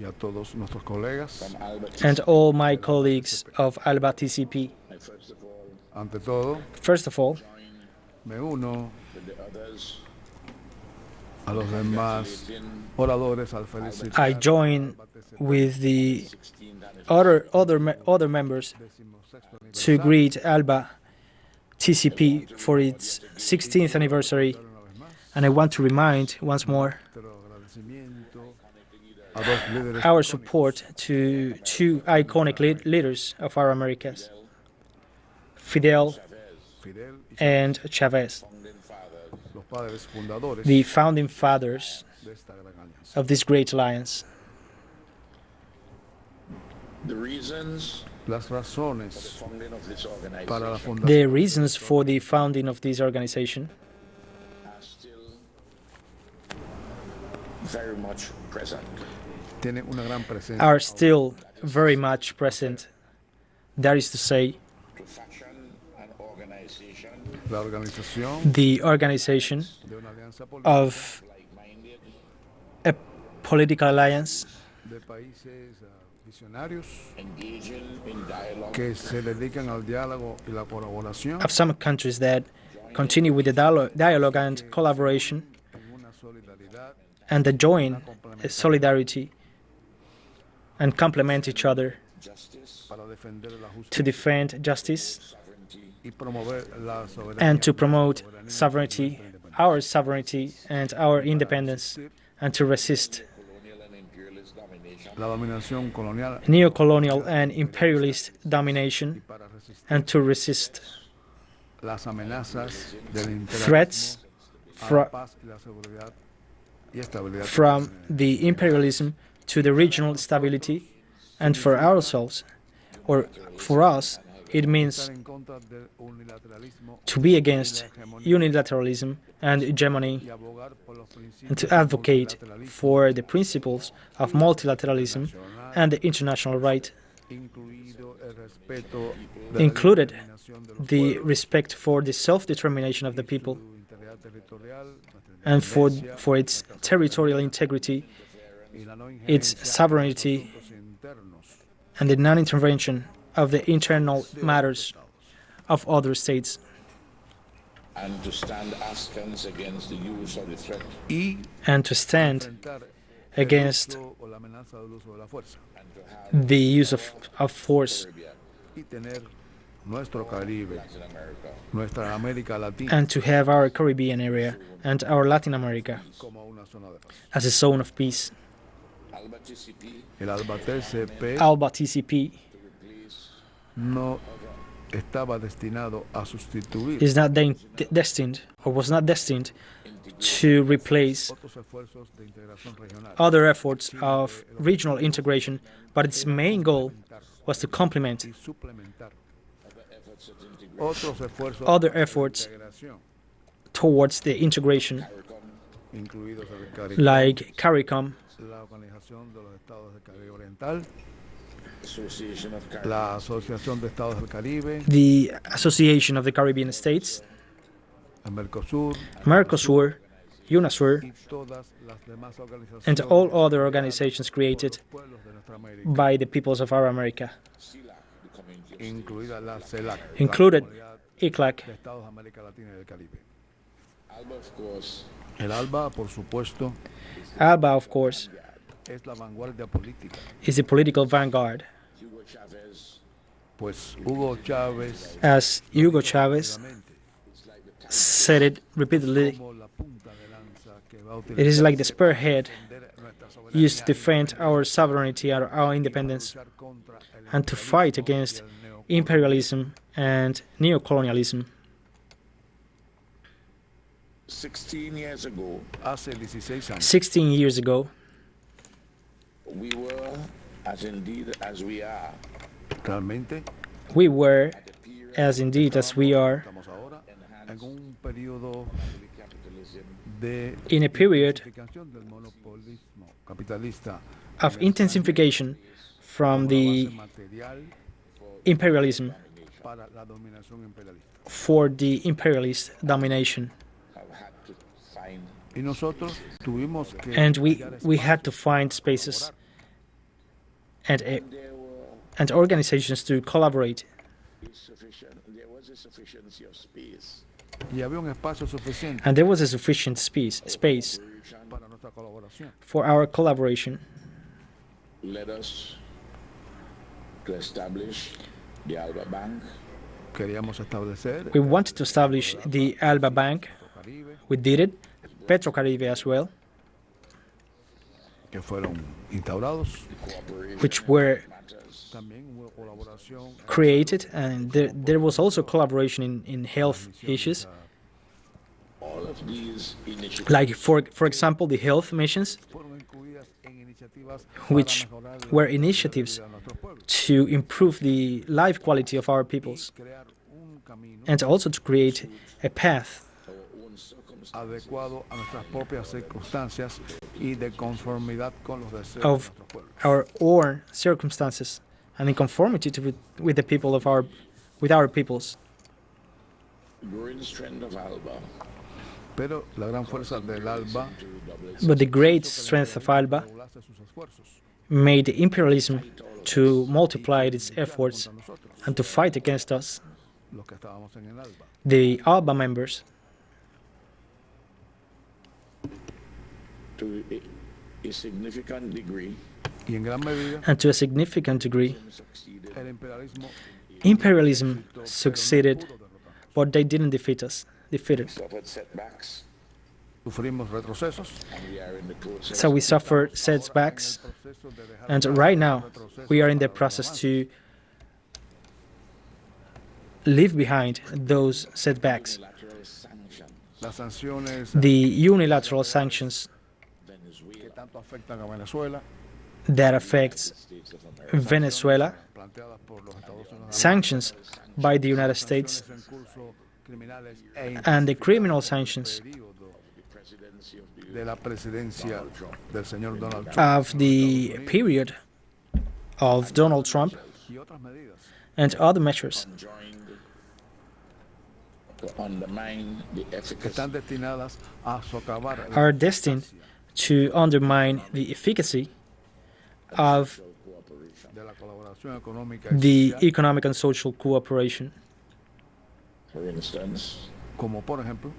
y a todos nuestros colegas. and all my colleagues of ALBA TCP. Ante todo, First of all, me uno a los demás oradores al felicitar I join with the other members to greet ALBA TCP for its 16th anniversary, and I want to remind once more our support to two iconic leaders of our Americas, Fidel and Chavez, the founding fathers of this great alliance. las razones para la fundación The reasons for the founding of this organization very much present. tienen una gran presencia. are still very much present. That is to say, To fashion an organization La organización the organization de una alianza política of like-minded, a political alliance de países visionarios engaging in dialogue, que se dedican al diálogo y la colaboración of some countries that continue with the dialogue and collaboration en una solidaridad and that join solidarity and complement each other justice, para defender la justicia to defend justice sovereignty, y promover la soberanía and to promote soberanía sovereignty, our sovereignty and our independence, and to resist colonial and imperialist domination, la dominación colonial neo-colonial and imperialist y domination, para resistir and to resist las amenazas del threats imperialismo a fro- la paz y la seguridad y estabilidad from the imperialism to the regional stability. And for ourselves, or for us, it means estar en contra del unilateralismo to be against unilateralism and hegemony, y abogar por los principios and to del advocate multilateralismo for the principles of multilateralism and the international right, incluido el respeto de la included determinación de los the pueblos, respect for the self-determination of the people su integridad territorial, and for independencia, its territorial integrity, y la no its injerencia sovereignty, en los asuntos internos and the non-intervention of the internal matters of other states, and to stand askance against the use of the threat y and to stand enfrentar against el uso o la amenaza del uso de la fuerza and to have the use of force, Caribbean, y tener nuestro Caribe, Latin America, nuestra América Latina and to have our Caribbean area and our Latin America como una zona de paz. as a zone of peace. ALBA TCP El ALBA-TCP ALBA TCP to replace no estaba destinado a sustituir is not destined, or was not destined, to replace otros esfuerzos de integración regional. other efforts of regional integration, but its main goal was to complement Y suplementar efforts at integration, otros esfuerzos other de efforts integración, towards the integration, incluidos el CARICOM, like CARICOM, la Organización de los Estados del Caribe Oriental, Association of Caribbean, la Asociación de Estados del Caribe, the Association of the Caribbean States, el Mercosur Mercosur, UNASUR, y todas las demás organizaciones and all other organizations created por los pueblos de nuestra América, by the peoples of our America, CELAC, the Community of incluida la CELAC, included la Comunidad ICLAC. de Estados de América Latina y del Caribe. ALBA, of course, El ALBA, por supuesto, ALBA, of course, es la vanguardia política, is the political vanguard, Hugo Chavez, pues Hugo Chávez as Hugo Chavez said it repeatedly. como la punta de lanza que va a It is like the spearhead defender nuestra soberanía used to defend our sovereignty and our independence, luchar contra el and to fight against imperialism and neocolonialism. 16 years ago, Hace 16 años 16 years ago, we were, as indeed as we are, realmente we were, at a period as indeed as we are, estamos ahora en enhanced un periodo by capitalism, de in a period intensificación del monopolismo capitalista of intensification from the base material imperialism para la dominación imperialista. for the imperialist domination. have had to find Y nosotros tuvimos que And we hallar had to espacios find spaces and there were and organizations to collaborate. there was a sufficiency of space y había un espacio suficiente And there was a sufficient space para nuestra colaboración. for our collaboration. led us to establish the Alba Bank, Queríamos establecer We wanted to establish the Alba Bank. Caribe, We did it. Petrocaribe as well, que fueron instaurados. cooperation which were matters, También hubo colaboración created, and there was also collaboration in health issues, all of these initiatives like for example the health missions, fueron incluidas en iniciativas which para mejorar were la initiatives vida de nuestros pueblos to improve the life quality of our peoples, crear un camino and also to create a path our own circumstances adecuado a nuestras propias circunstancias y de conformidad con los deseos of de nuestros pueblos. our own circumstances and in conformity with the people of with our peoples. growing strength of Alba Pero la gran fuerza del ALBA to double its But the great strength of Alba doblase sus esfuerzos made imperialism to multiply its efforts contra nosotros, and to fight against us, los que estábamos en el ALBA. the Alba members, to a significant degree. Y en gran medida and to a significant degree, Succeeded el imperialismo imperialism succeeded, but they didn't defeat us. suffered setbacks, sufrimos retrocesos. and we are in the process So we suffered setbacks, Proceso de dejar and right now we are in the process to leave behind those setbacks. unilateral sanctions las sanciones The unilateral sanctions que Venezuela, tanto afectan a Venezuela, that affects States of America, Venezuela, planteadas por los Estados Unidos sanctions by the United States, en curso criminales e and the criminal sanctions periodo the presidency of the de la presidencia del señor Donald Trump of the period of Donald Trump y otras medidas and other measures joined to undermine the que efficacy están destinadas a socavar la are destined to undermine the efficacy of cooperation. de la colaboración económica y the social, economic and social cooperation. For instance, como por ejemplo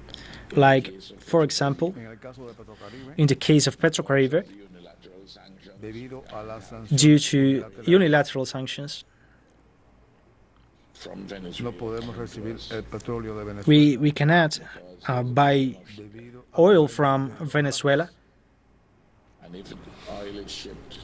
Like, for example, en el caso de Petrocaribe, in the case of Petrocaribe, the unilateral sanctions debido a las due sanciones to unilaterales, unilateral sanctions, from no Venezuela podemos recibir el petróleo de Venezuela we cannot buy debido a oil from Venezuela, and if oil is shipped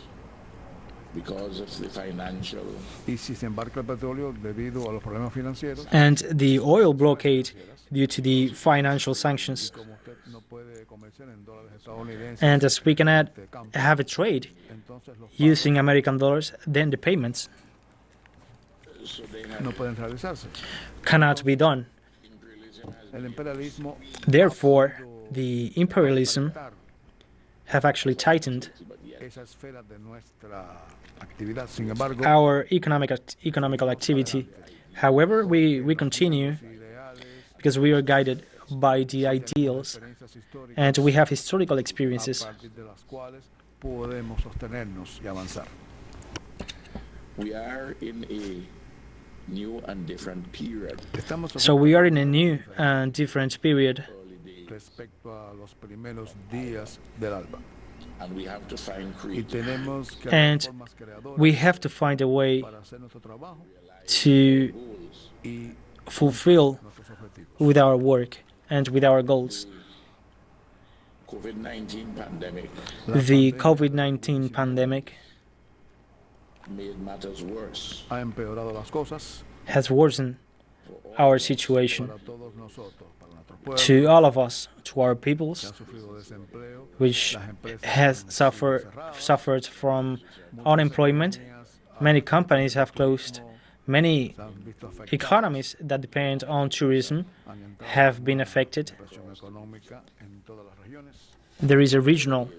because of the financial y si se embarca el petróleo debido a los problemas financieros, and the oil blockade due to the financial sanctions. como usted no puede comerciar en dólares estadounidenses, And as we cannot de campo, have a trade entonces los pagos using American dollars, then the payments so they have no pueden realizarse. cannot be done. imperialism has El imperialismo Therefore, the imperialism afectar have actually tightened esa esfera de nuestra actividad. Sin embargo, our economical activity. However, we continue ideales, because we are guided by the ideals experiencias históricas and we have historical a experiences partir de las cuales podemos sostenernos y avanzar. we are in a new and different period. Estamos So we are in a new and different period, Early days, respecto a los primeros días del alba and we have to find y creative tenemos que And hacer formas creadoras we have to find a way para hacer nuestro trabajo to goals. y fulfill nuestros objetivos. with our work and with our goals. COVID-19 pandemic The COVID-19 pandemic made matters worse Ha empeorado las cosas has worsened our situation para todos nosotros, para nuestro pueblo, to all of us, to our que peoples, han sufrido desempleo, which las empresas has han sido suffered from unemployment. cerradas, Many companies have closed. Many se han visto afectadas, economies that depend on tourism han entrado have en been una affected. depresión económica en todas las regiones There is a regional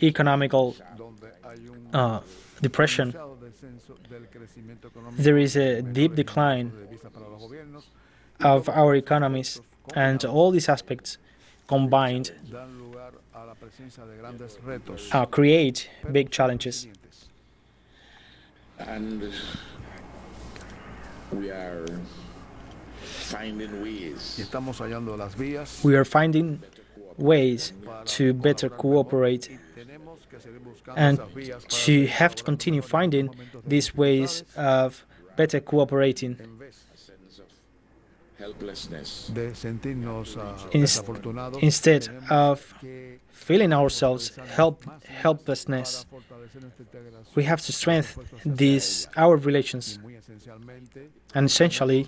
economical donde hay un depression. pronunciado descenso del crecimiento económico, There is a aumento deep de decline ingresos de divisas para los gobiernos, of our economies, and all these aspects combined dan lugar a la presencia de grandes retos create big challenges. And we are finding ways Y estamos hallando las vías We are finding ways to better cooperate tenemos que seguir buscando and esas vías para to have to continue finding these ways of better cooperating en vez a sense of helplessness. de sentirnos Ins- desafortunados instead tenemos of que feeling ourselves helplessness. para fortalecer nuestra integración We have to strengthen our relations, muy esencialmente and essentially,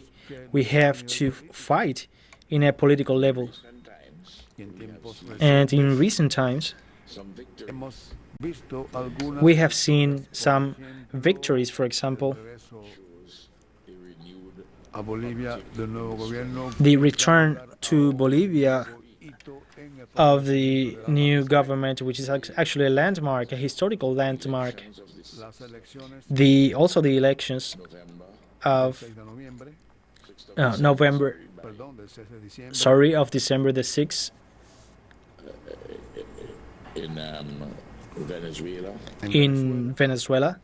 we have to fight in a political level. Sometimes y en tiempos And in recent times, some victory hemos visto algunas we have seen some victories, for example, regreso shows a renewed a Bolivia del nuevo gobierno the return to Bolivia hito en el of the new government, which is actually a landmark, a historical landmark. of this las elecciones Also the elections November, of 6 de noviembre, November, perdón, del 6 de diciembre, sorry, of December the 6th in Venezuela, in Venezuela,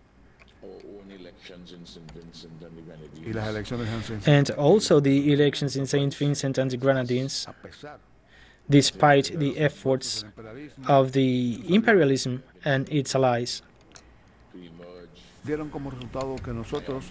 our own elections in St. Vincent and the y Grenadines, las elecciones en San and also the elections in St. Vincent and the Grenadines, a pesar despite the efforts del imperialismo, of the imperialism and its allies. to emerge dieron como resultado que nosotros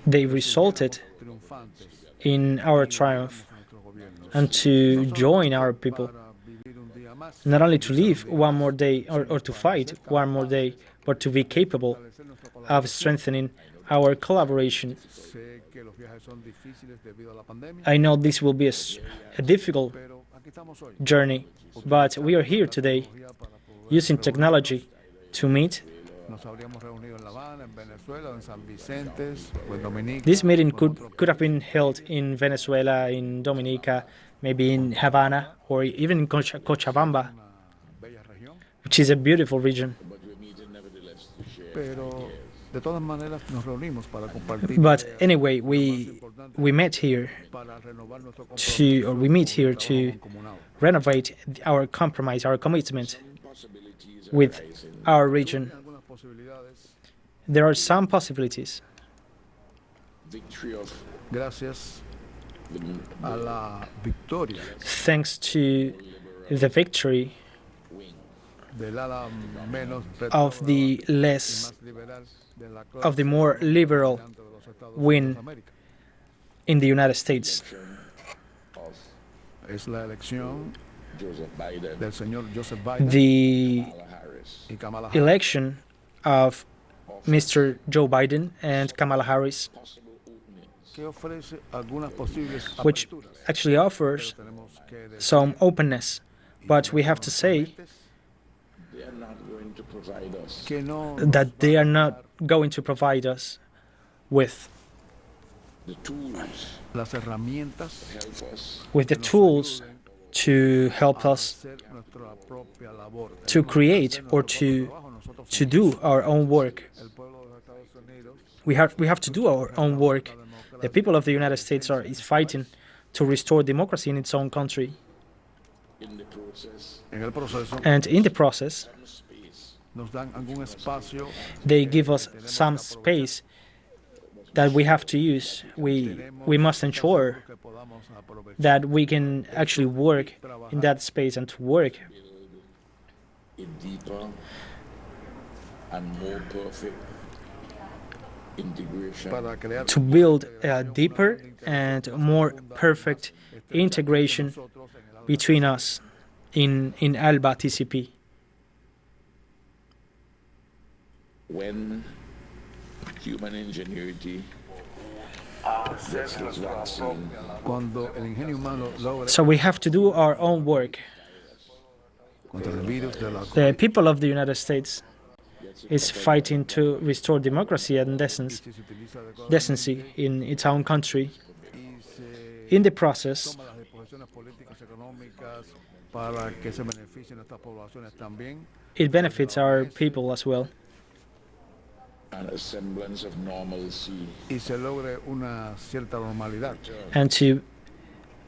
They resulted triunfantes in our triumph nuestros gobiernos and to join our people, para vivir un día más, not only to live one more day or to fight one more day, but to be capable fortalecer nuestra colaboración. of strengthening our collaboration. Sé que los viajes son difíciles debido a la pandemia, I know this will be a difficult pero aquí estamos hoy. journey, but we are here today Para poder using technology to meet. nos habríamos reunido en La Habana, en Venezuela, en San Vicente, o en Dominica. This meeting o en otro could have been held in Venezuela, in Dominica, maybe in Havana, or even in Cochabamba, una bella región, which is a beautiful region. but we're meeting nevertheless to share pero de todas maneras nos reunimos para compartir But ideas anyway, más we importantes met here para renovar nuestro we meet here con el to trabajo mancomunado. renovate our compromise, our commitment possibilities with arising our region. Algunas posibilidades, There are some possibilities. victory of gracias the a la victoria Thanks to the victory wing del ala menos of the retrógrada y less más liberal de la of the clase more liberal dominante de los Estados wing Unidos de América. in the United States. election of Es la elección Joseph Biden, del señor Joseph Biden The Kamala Harris, y Kamala Harris. election of Mr. Joe Biden and Kamala Harris, possible openings que ofrece algunas posibles which aperturas, actually offers pero tenemos que decir some openness. But we have to say they are not going to provide us que no that they are not going to provide us with the tools las herramientas to help us with the tools to help us hacer nuestra propia labor. to Tenemos que create hacer or nuestro to propio trabajo nosotros to mismos. do our own work. El pueblo de los Estados Unidos We have to do our own work. The people of the United States is fighting to restore democracy in its own country, in the process en el proceso and in the process, some space nos dan algún espacio they give us some space that we have to use. We must ensure que podamos aprovechar that we can actually work in that space and to work a deeper and more perfect integration para crear to build a deeper and more perfect integration nosotros en el between us in ALBA TCP. when human ingenuity gets its vaccine cuando el ingenio humano logra So we have to do our own work. contra el virus de la The people of the United States is fighting to restore democracy and si se utiliza adecuadamente decency in its own country. y se In the process, toma las disposiciones políticas económicas para que se beneficien estas poblaciones también it benefits our people as well. and a semblance of normalcy. y se logre una cierta normalidad. And to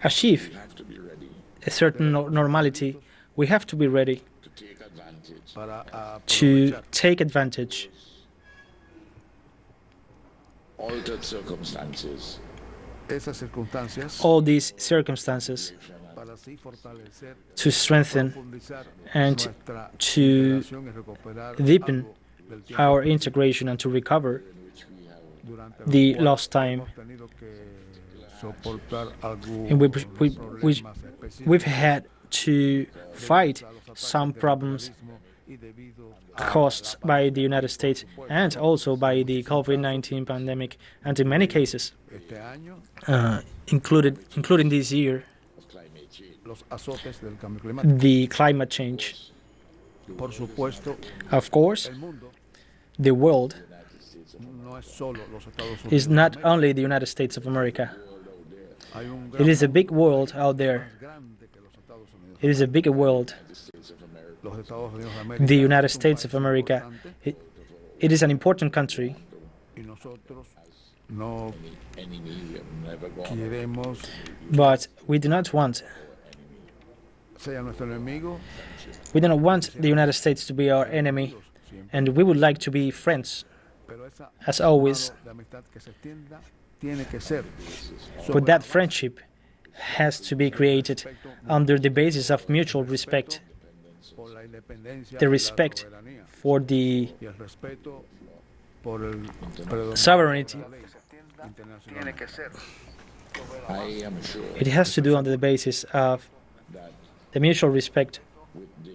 achieve We have to be ready a certain normality, we have to be ready to take advantage Para to aprovechar take advantage altered circumstances esas circunstancias all these circumstances para así fortalecer, to strengthen profundizar and nuestra to integración y recuperar deepen algo del tiempo our integration and to recover durante the los lost cuales time hemos tenido que soportar in which algunos problemas we've específicos had to fight debido a los ataques some del problems imperialismo y debido a caused la by the pandemia. United States and also by the COVID-19 pandemic, and in many cases, Este año, including this year, of climate change. los azotes del cambio climático. the climate change. Por supuesto, Of course, el mundo the world no es solo los Estados Unidos. is de not América. only the United States of America. Hay un It gran is a mundo big world out there. más grande que los Estados Unidos. It is a bigger world. Los Estados Unidos de América The es United un States of país America, importante it is an important country, y nosotros no Enemy we have never gone queremos but we do not want sea nuestro enemigo. we do not want the United States to be our enemy, and we would like to be friends, Pero esa as always. mano de amistad que se extienda tiene que ser But that friendship has to be created under the basis of mutual respect, por la independencia the y la respect soberanía for the y el respeto por el predominio sovereignty. de la ley internacional. I am sure It has to do under the basis of that the mutual respect, with the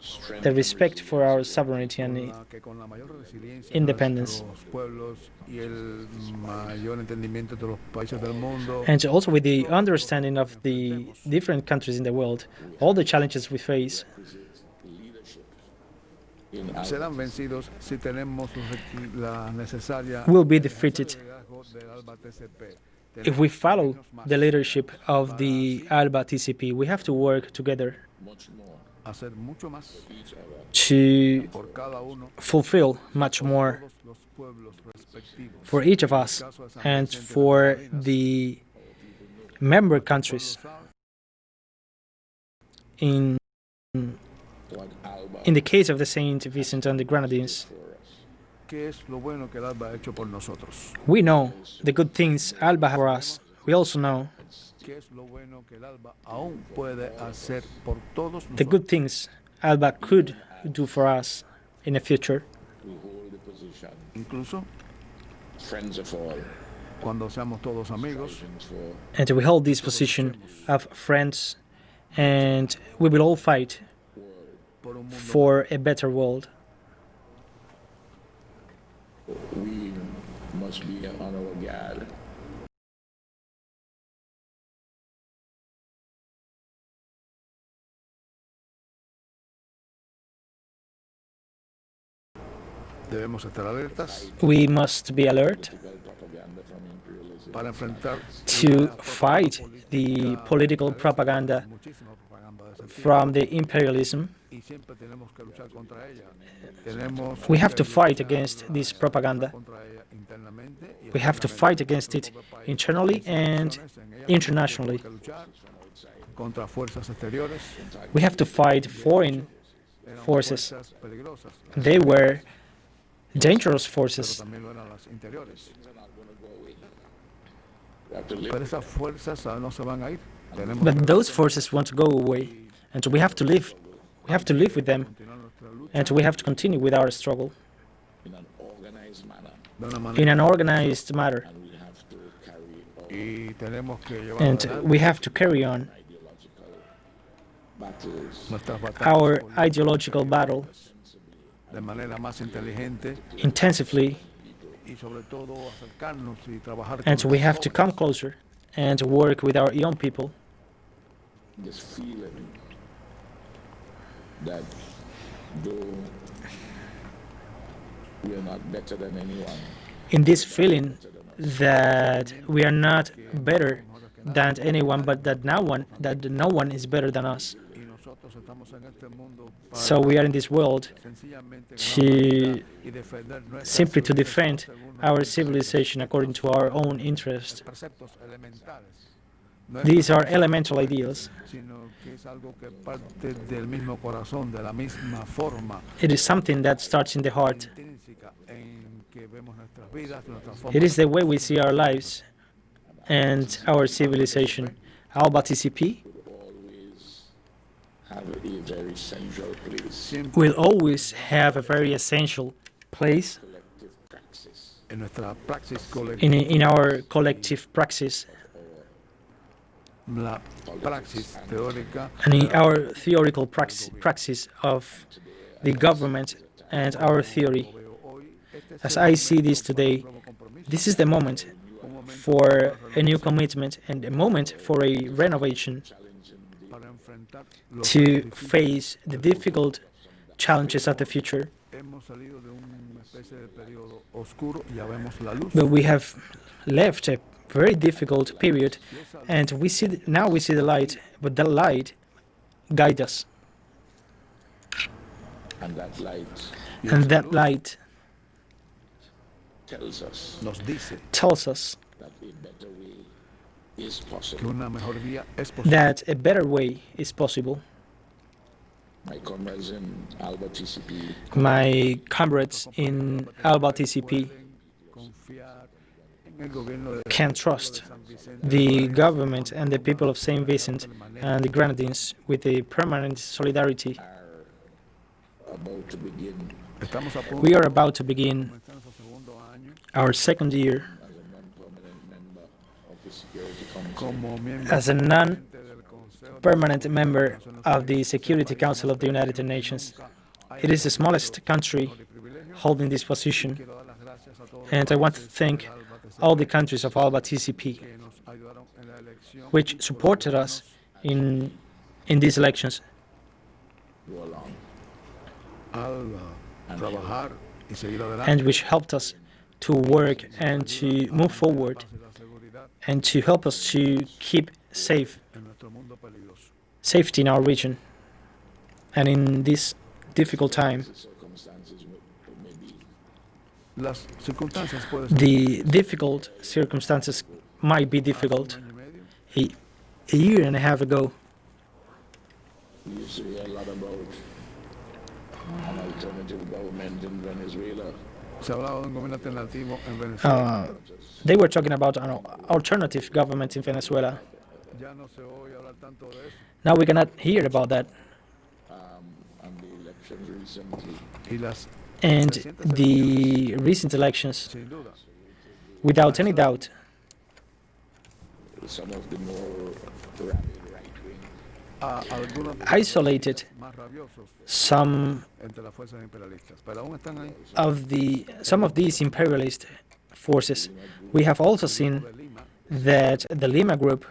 strength the and respect for our sovereignty Con and la que con la mayor resiliencia de independence. nuestros pueblos y el mayor entendimiento de los países del mundo and also with the understanding of the different countries in the world, all the challenges we face leadership in serán vencidos si tenemos la necesaria will be defeated liderazgo del ALBA TCP. if we follow the leadership of the ALBA TCP. We have to work together much more hacer mucho más each other to por cada uno fulfill much more todos los pueblos respectivos. for each of us and for the member countries in what Alba in the case of the Saint Vincent and the Grenadines. for us. ¿Qué es lo bueno que el ALBA ha hecho por nosotros? We know the good things ALBA has for us. We also know ¿Qué es lo bueno que el ALBA aún puede hacer por todos the nosotros? good things ALBA could do for us in the future, We hold the position, Incluso friends of all, cuando seamos todos amigos, fighting for and we hold this position of friends, and we will all fight por un mundo for a better world. we must be on our guard. debemos estar alertas We must be alert Propaganda from imperialism. para enfrentar to fight the political propaganda muchísima propaganda de ese tipo from the imperialism. y siempre tenemos que luchar contra ella. Tenemos We have que to fight luchar against this propaganda. contra ella internamente y We have to fight against it internally and internationally. Tenemos que luchar contra fuerzas exteriores, We have to fight foreign eran forces. fuerzas peligrosas, They were dangerous pero forces, también lo eran las interiores. We have to live Pero esas fuerzas no se van a ir. Tenemos but que those forces want to go away, and we have to live. We have to live with them, continuar nuestra lucha and we have to continue with our struggle in an organized manner, de una in manera an organized manner, and we have to carry our y tenemos que llevar and adelante we have to carry on ideological battles nuestras batallas our políticas ideological battle de manera más inteligente intensively, y sobre todo acercarnos y trabajar con and we los have to jóvenes. come closer and work with our young people. this feeling that though we are not better than anyone, In this feeling that we are not better than anyone, but that no one is better than us. Y nosotros estamos en este mundo para So we are in this world sencillamente to y defender nuestra simply to civilización defend según our nuestros civilization according to our own interest. preceptos elementales. No es These are elemental ideals. sino que es algo que parte del mismo corazón, de la misma forma It is something that starts in the heart, intrínseca e It is the way we see our lives and our civilization. Alba TCP have a very central place, will always have a very essential place collective praxis in our collective praxis la praxis teórica and in our theoretical praxis of the government and our theory. As I see this today, this is the moment for a new commitment and a moment for a renovation para enfrentar los to face the difficult challenges of the future. hemos salido de una especie de periodo oscuro, ya vemos la luz. But we have left a very difficult period, and now we see the light, but the light guides us. and that light And that light tells us Nos dice tells us that a better way is que possible. una mejor vía es posible. that a better way is possible. My comrades in Alba TCP My comrades in Alba TCP Confiar en el gobierno de can trust San Vicente the government and the people of Saint Vincent and the Grenadines with a permanent solidarity. are about to begin Estamos a punto We are about to begin de comenzar nuestro segundo año our second year as a non-permanent member of the Security Council. como miembro as a del Consejo non-permanent member of the Security Council of the United Nations. It is the smallest country holding this position, Quiero dar las gracias a todos and I want to thank all the countries of Alba TCP que nos ayudaron en la elección which supported us in these elections Go along. al trabajar y seguir adelante. and which helped us to work and to move forward La seguridad and to help us to keep en nuestro mundo peligroso. safety in our region. And in this difficult time, The circumstances may be Las circunstancias pueden ser the difficult circumstances might be difficult. un año y medio. A year and a half ago, we used to hear a lot about an alternative government in Venezuela. Se ha hablado de un gobierno alternativo en Venezuela. they were talking about an alternative government in Venezuela. Ya no se oye hablar tanto de eso. Now we cannot hear about that. And the elections recently Y las, And the recent elections, sin duda, without any doubt, some of the more rabid right-wing algunos isolated más rabiosos some entre las fuerzas imperialistas, pero aún están ahí. some of these imperialist forces. We have also seen De Lima, that the Lima group,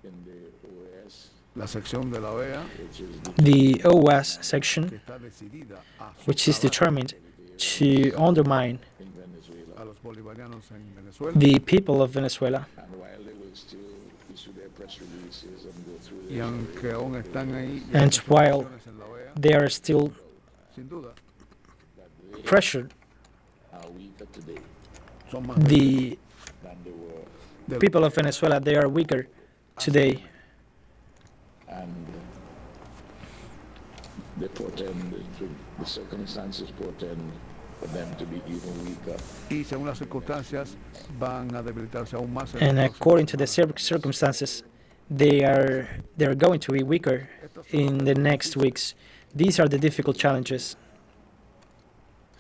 in the OAS, la sección de la OEA, which is the OAS section, que está decidida a which is socavar determined to undermine in Venezuela. a los bolivarianos en Venezuela, the people of Venezuela. And while they will still issue their press releases and go through y their aunque aún están ahí, y And hay while presiones en la OEA, they are still sin duda, pressured, are weaker today son más the than they were, de people of Venezuela, they are weaker today, and they portend, the circumstances portend for them to be even weaker. y según las circunstancias van a debilitarse aún más. en and las próximas according to the semanas. circumstances, they're going to be weaker in the next weeks. These are the difficult challenges.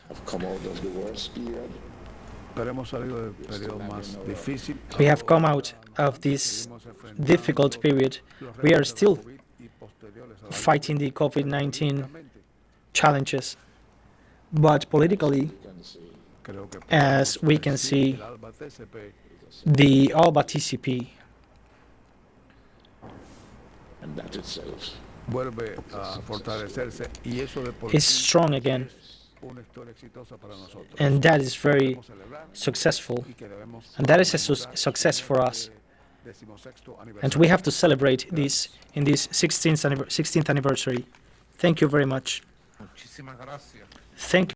Have come out of the worst period. Pero hemos salido del periodo más difícil. We have come out of this difficult period. We are still fighting the COVID-19 challenges, but politically, You can say Creo que as we can see, el ALBA TCP the Alba TCP and that itself vuelve a fortalecerse y eso de por is sí strong again, una historia exitosa para nosotros. and that is very Debemos celebrar successful, y que debemos and that is a success for us. decimosexto And aniversario. we have to celebrate this in this 16th anniversary. Thank you very much. Muchísimas gracias. Thank